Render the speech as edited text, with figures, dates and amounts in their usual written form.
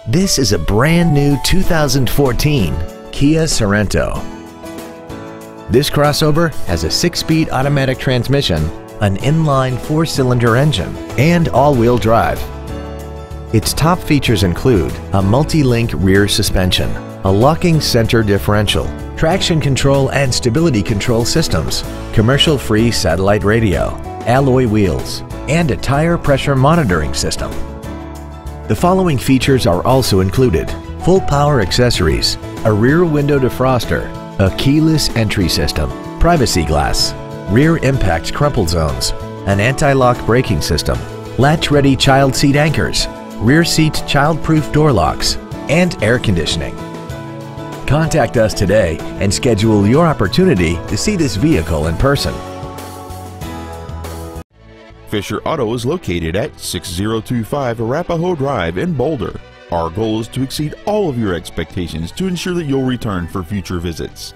This is a brand new 2014 Kia Sorento. This crossover has a 6-speed automatic transmission, an inline 4-cylinder engine, and all-wheel drive. Its top features include a multi-link rear suspension, a locking center differential, traction control and stability control systems, commercial-free satellite radio, alloy wheels, and a tire pressure monitoring system. The following features are also included: full power accessories, a rear window defroster, a keyless entry system, privacy glass, rear impact crumple zones, an anti-lock braking system, latch-ready child seat anchors, rear seat child-proof door locks, and air conditioning. Contact us today and schedule your opportunity to see this vehicle in person. Fisher Auto is located at 6025 Arapahoe Drive in Boulder. Our goal is to exceed all of your expectations to ensure that you'll return for future visits.